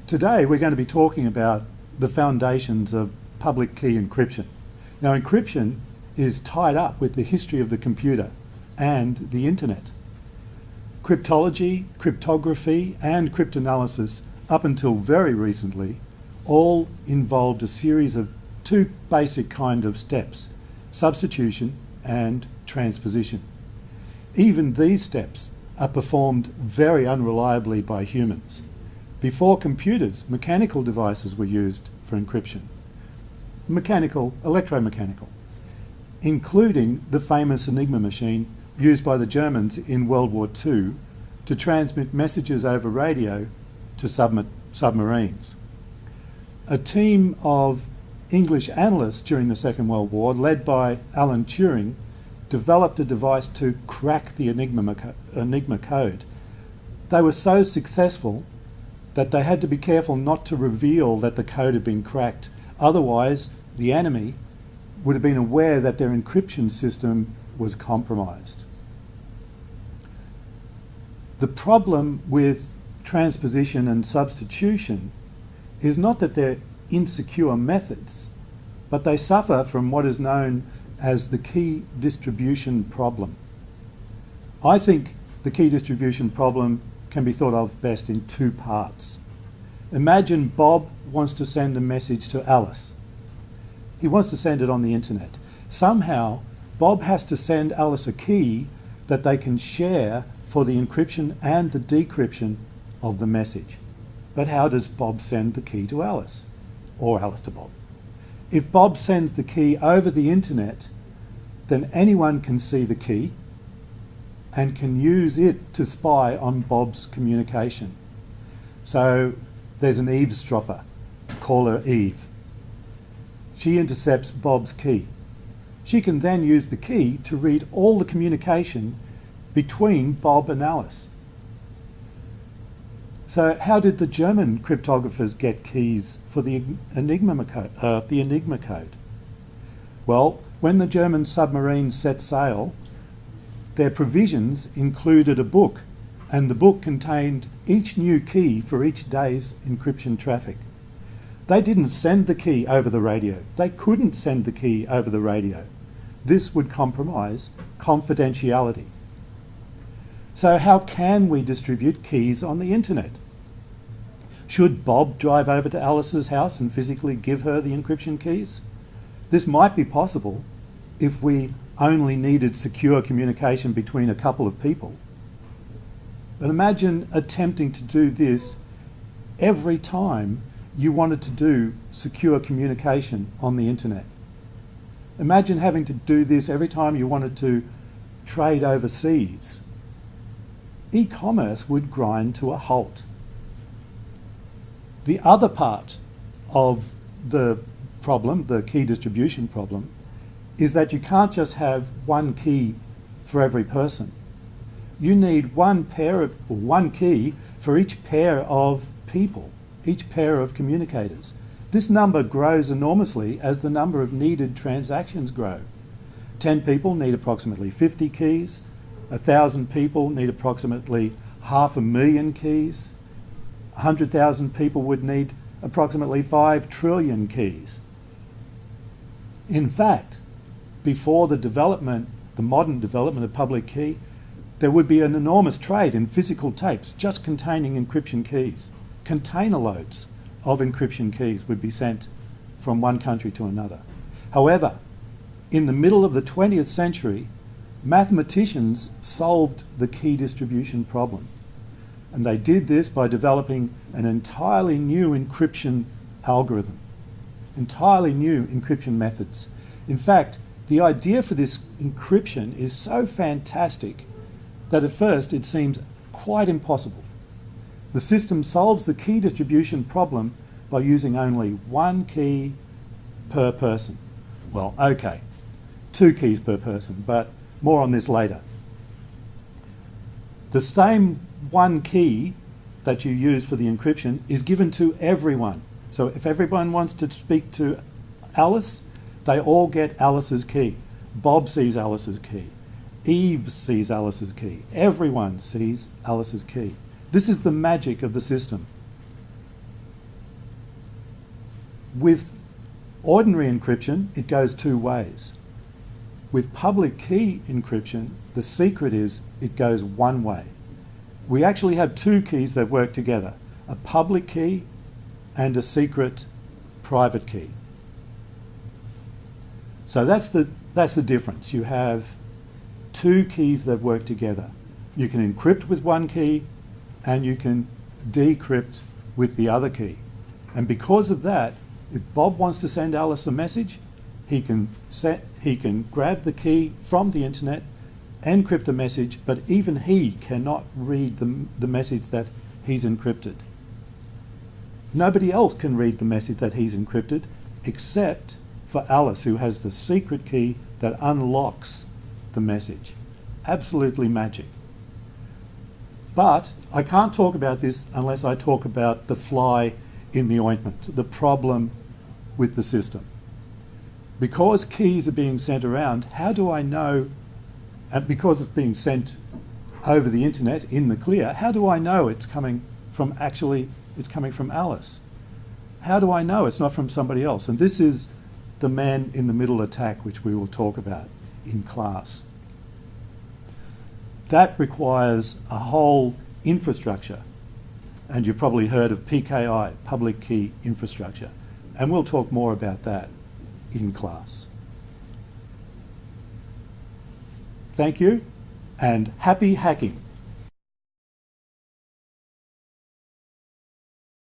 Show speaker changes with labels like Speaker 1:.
Speaker 1: Today we're going to be talking about the foundations of public key encryption. Now, encryption is tied up with the history of the computer and the internet. Cryptology, cryptography and cryptanalysis up until very recently all involved a series of two basic kind of steps: substitution and transposition. Even these steps are performed very unreliably by humans. Before computers, mechanical devices were used for encryption. Mechanical, electromechanical, including the famous Enigma machine used by the Germans in World War II to transmit messages over radio to submarines. A team of English analysts during the Second World War, led by Alan Turing, developed a device to crack the Enigma code. They were so successful that they had to be careful not to reveal that the code had been cracked. Otherwise, the enemy would have been aware that their encryption system was compromised. The problem with transposition and substitution is not that they're insecure methods, but they suffer from what is known as the key distribution problem. I think the key distribution problem can be thought of best in two parts. Imagine Bob wants to send a message to Alice. He wants to send it on the internet. Somehow, Bob has to send Alice a key that they can share for the encryption and the decryption of the message. But how does Bob send the key to Alice? Or Alice to Bob? If Bob sends the key over the internet, then anyone can see the key and can use it to spy on Bob's communication. So there's an eavesdropper, call her Eve. She intercepts Bob's key. She can then use the key to read all the communication between Bob and Alice. So how did the German cryptographers get keys for the Enigma code? Well, when the German submarines set sail, their provisions included a book, and the book contained each new key for each day's encryption traffic. They didn't send the key over the radio. They couldn't send the key over the radio. This would compromise confidentiality. So how can we distribute keys on the internet? Should Bob drive over to Alice's house and physically give her the encryption keys? This might be possible if we only needed secure communication between a couple of people. But imagine attempting to do this every time you wanted to do secure communication on the internet. Imagine having to do this every time you wanted to trade overseas. E-commerce would grind to a halt. The other part of the problem, the key distribution problem, is that you can't just have one key for every person. You need one key for each pair of people, each pair of communicators. This number grows enormously as the number of needed transactions grow. 10 people need approximately 50 keys. 1,000 people need approximately 500,000 keys. 100,000 people would need approximately 5 trillion keys. In fact, before the modern development of public key, there would be an enormous trade in physical tapes just containing encryption keys. Container loads of encryption keys would be sent from one country to another. However, in the middle of the 20th century, mathematicians solved the key distribution problem. And they did this by developing an entirely new encryption algorithm, entirely new encryption methods. In fact, the idea for this encryption is so fantastic that at first it seems quite impossible. The system solves the key distribution problem by using only one key per person. Well, okay, 2 keys per person, but more on this later. The same one key that you use for the encryption is given to everyone. So if everyone wants to speak to Alice, they all get Alice's key. Bob sees Alice's key. Eve sees Alice's key. Everyone sees Alice's key. This is the magic of the system. With ordinary encryption, it goes two ways. With public key encryption, the secret is it goes one way. We actually have two keys that work together, a public key and a secret private key. So that's the difference. You have two keys that work together. You can encrypt with one key and you can decrypt with the other key. And because of that, if Bob wants to send Alice a message, he can grab the key from the internet, encrypt the message, but even he cannot read the message that he's encrypted. Nobody else can read the message that he's encrypted except for Alice, who has the secret key that unlocks the message. Absolutely magic. But I can't talk about this unless I talk about the fly in the ointment, the problem with the system. Because keys are being sent around, how do I know, and because it's being sent over the internet in the clear, how do I know it's coming from Alice? How do I know it's not from somebody else? And this is the man-in-the-middle attack, which we will talk about in class. That requires a whole infrastructure. And you've probably heard of PKI, public key infrastructure. And we'll talk more about that in class. Thank you, and happy hacking.